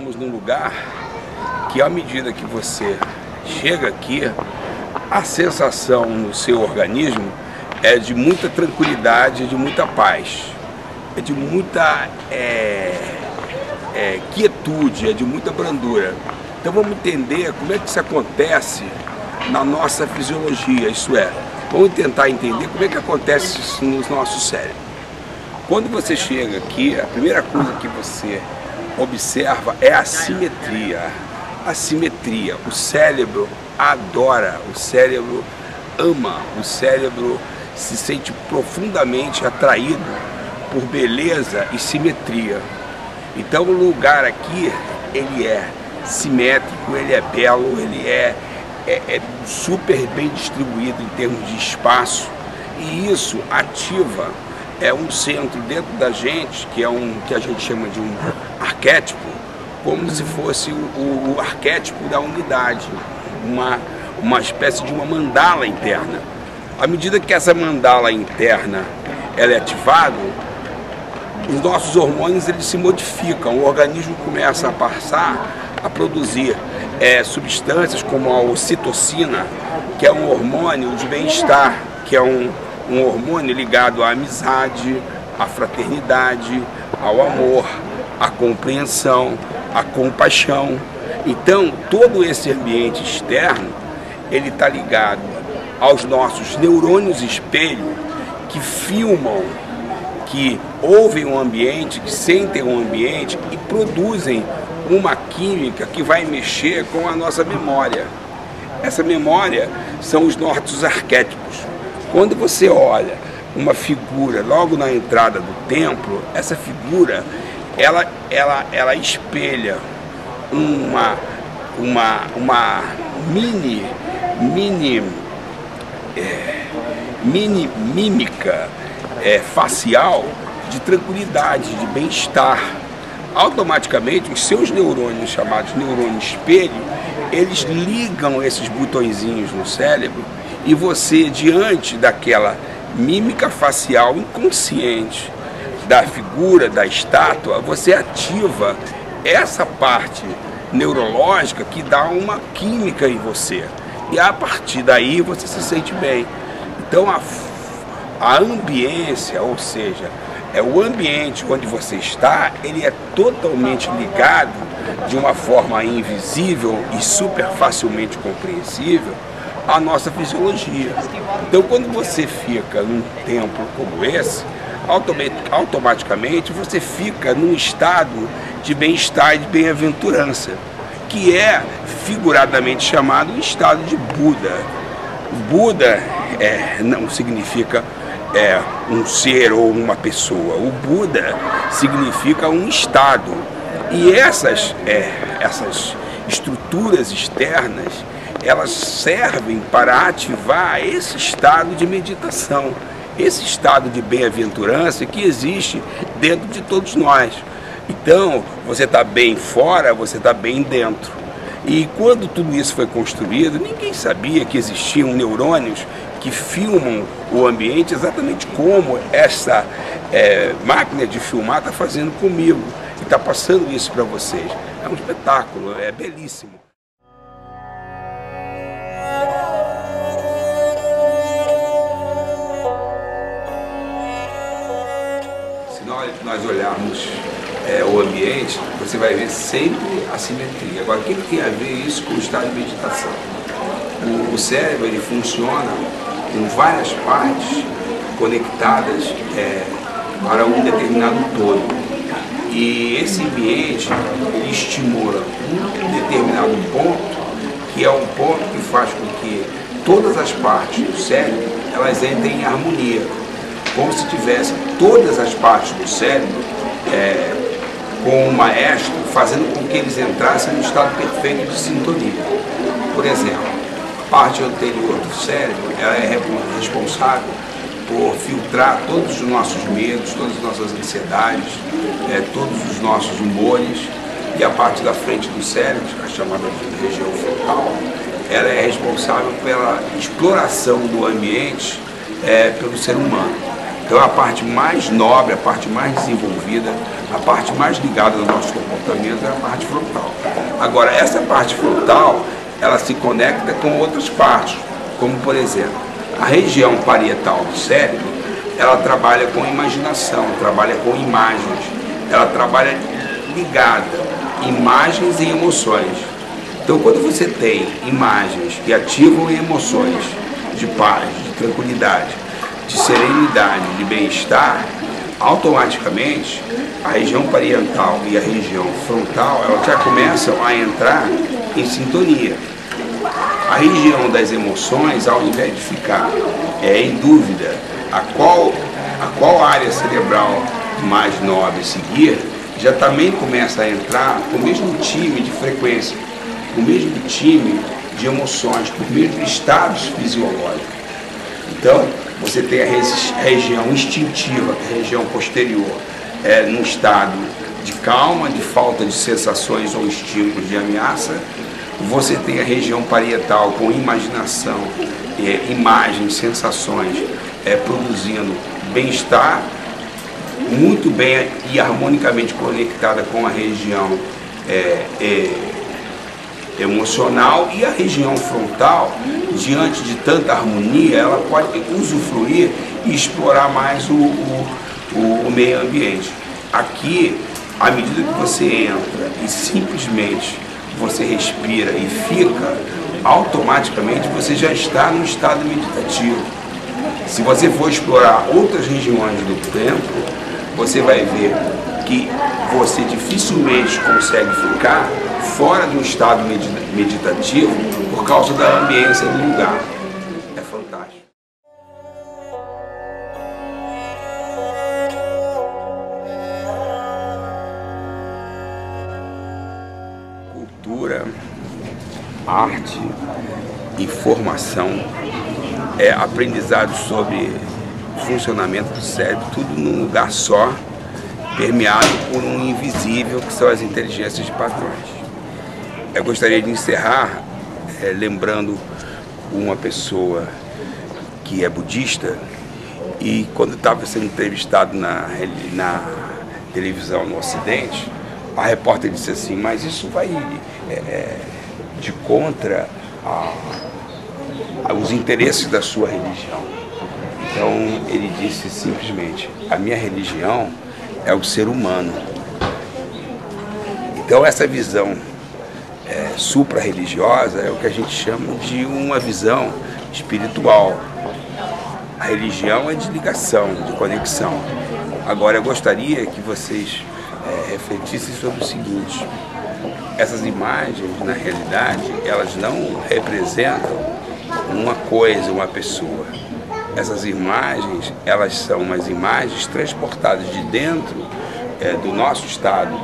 estamos num lugar que, à medida que você chega aqui, a sensação no seu organismo é de muita tranquilidade, de muita paz, é de muita quietude, é de muita brandura. Então vamos entender como é que isso acontece na nossa fisiologia, isso é, vamos tentar entender como é que acontece isso no nosso cérebro. Quando você chega aqui, a primeira coisa que você observa é a simetria. A simetria. O cérebro adora, o cérebro ama, o cérebro se sente profundamente atraído por beleza e simetria. Então o lugar aqui, ele é simétrico, ele é belo, ele é super bem distribuído em termos de espaço, e isso ativa um centro dentro da gente, que a gente chama de um arquétipo, como se fosse o arquétipo da unidade, uma espécie de uma mandala interna. À medida que essa mandala interna ela é ativada, os nossos hormônios eles se modificam, o organismo começa a passar a produzir substâncias como a ocitocina, que é um hormônio de bem-estar, que é um hormônio ligado à amizade, à fraternidade, ao amor, à compreensão, à compaixão. Então, todo esse ambiente externo, ele está ligado aos nossos neurônios espelho, que filmam, que ouvem o ambiente, que sentem o ambiente e produzem uma química que vai mexer com a nossa memória. Essa memória são os nossos arquétipos. Quando você olha uma figura logo na entrada do templo, essa figura ela espelha uma mini mímica facial de tranquilidade, de bem-estar. Automaticamente os seus neurônios, chamados neurônios espelho, eles ligam esses botõezinhos no cérebro, e você, diante daquela mímica facial inconsciente da figura, da estátua, você ativa essa parte neurológica que dá uma química em você, e a partir daí você se sente bem. Então a ambiência, ou seja, o ambiente onde você está, ele é totalmente ligado de uma forma invisível e super facilmente compreensível à nossa fisiologia. Então quando você fica num templo como esse, automaticamente você fica num estado de bem-estar e de bem-aventurança, que é figuradamente chamado um estado de Buda. Buda não significa um ser ou uma pessoa. O Buda significa um estado. E essas estruturas externas, elas servem para ativar esse estado de meditação, esse estado de bem-aventurança que existe dentro de todos nós. Então, você está bem fora, você está bem dentro. E quando tudo isso foi construído, ninguém sabia que existiam neurônios que filmam o ambiente exatamente como essa máquina de filmar está fazendo comigo, e está passando isso para vocês. É um espetáculo, é belíssimo. Se nós olharmos o ambiente, você vai ver sempre a simetria. Agora, o que tem a ver isso com o estado de meditação? O cérebro ele funciona com várias partes conectadas para um determinado todo. E esse ambiente ele estimula um determinado ponto, que é um ponto que faz com que todas as partes do cérebro elas entrem em harmonia, como se tivesse todas as partes do cérebro com o maestro fazendo com que eles entrassem no estado perfeito de sintonia. Por exemplo, a parte anterior do cérebro ela é responsável por filtrar todos os nossos medos, todas as nossas ansiedades, todos os nossos humores, e a parte da frente do cérebro, que é chamada de região frontal, ela é responsável pela exploração do ambiente pelo ser humano. Então a parte mais nobre, a parte mais desenvolvida, a parte mais ligada ao nosso comportamento é a parte frontal. Agora, essa parte frontal, ela se conecta com outras partes, como por exemplo, a região parietal do cérebro, ela trabalha com imaginação, trabalha com imagens, ela trabalha ligada, imagens e emoções. Então, quando você tem imagens que ativam emoções de paz, de tranquilidade, de serenidade, de bem-estar, automaticamente a região parietal e a região frontal, elas já começam a entrar em sintonia. A região das emoções, ao invés de ficar em dúvida a qual área cerebral mais nobre seguir, já também começa a entrar o mesmo time de frequência, o mesmo time de emoções, o mesmo estados fisiológicos. Então, você tem a região instintiva, que é a região posterior, num estado de calma, de falta de sensações ou estímulos de ameaça. Você tem a região parietal com imaginação, imagens, sensações, produzindo bem-estar, muito bem e harmonicamente conectada com a região emocional, e a região frontal, diante de tanta harmonia, ela pode usufruir e explorar mais o meio ambiente. Aqui, à medida que você entra e simplesmente você respira e fica, automaticamente você já está no estado meditativo. Se você for explorar outras regiões do tempo, você vai ver que você dificilmente consegue ficar fora do estado meditativo por causa da ambiência do lugar. É fantástico. Cultura, arte, informação, aprendizado sobre o funcionamento do cérebro, tudo num lugar só, permeado por um invisível que são as inteligências de padrões. Eu gostaria de encerrar lembrando uma pessoa que é budista, e quando estava sendo entrevistado na televisão no Ocidente, a repórter disse assim: mas isso vai de contra os interesses da sua religião. Então ele disse simplesmente: a minha religião é o ser humano. Então essa visão supra-religiosa é o que a gente chama de uma visão espiritual. A religião é de ligação, de conexão. Agora eu gostaria que vocês refletissem sobre o seguinte: essas imagens, na realidade, elas não representam uma coisa, uma pessoa. Essas imagens, elas são umas imagens transportadas de dentro do nosso estado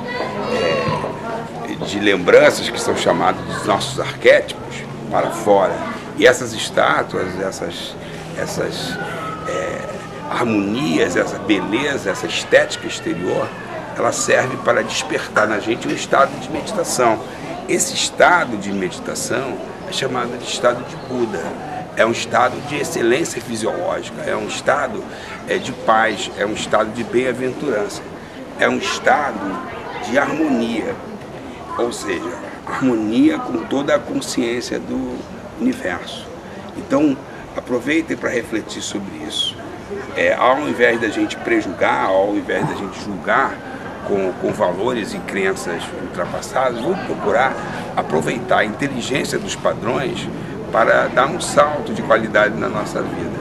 de lembranças, que são chamados de nossos arquétipos, para fora. E essas estátuas, essas harmonias, essa beleza, essa estética exterior, ela serve para despertar na gente um estado de meditação. Esse estado de meditação é chamado de estado de Buda. É um estado de excelência fisiológica, é um estado de paz, é um estado de bem-aventurança, é um estado de harmonia, ou seja, harmonia com toda a consciência do universo. Então, aproveitem para refletir sobre isso. Ao invés da gente prejulgar, ao invés da gente julgar com valores e crenças ultrapassadas, vamos procurar aproveitar a inteligência dos padrões para dar um salto de qualidade na nossa vida.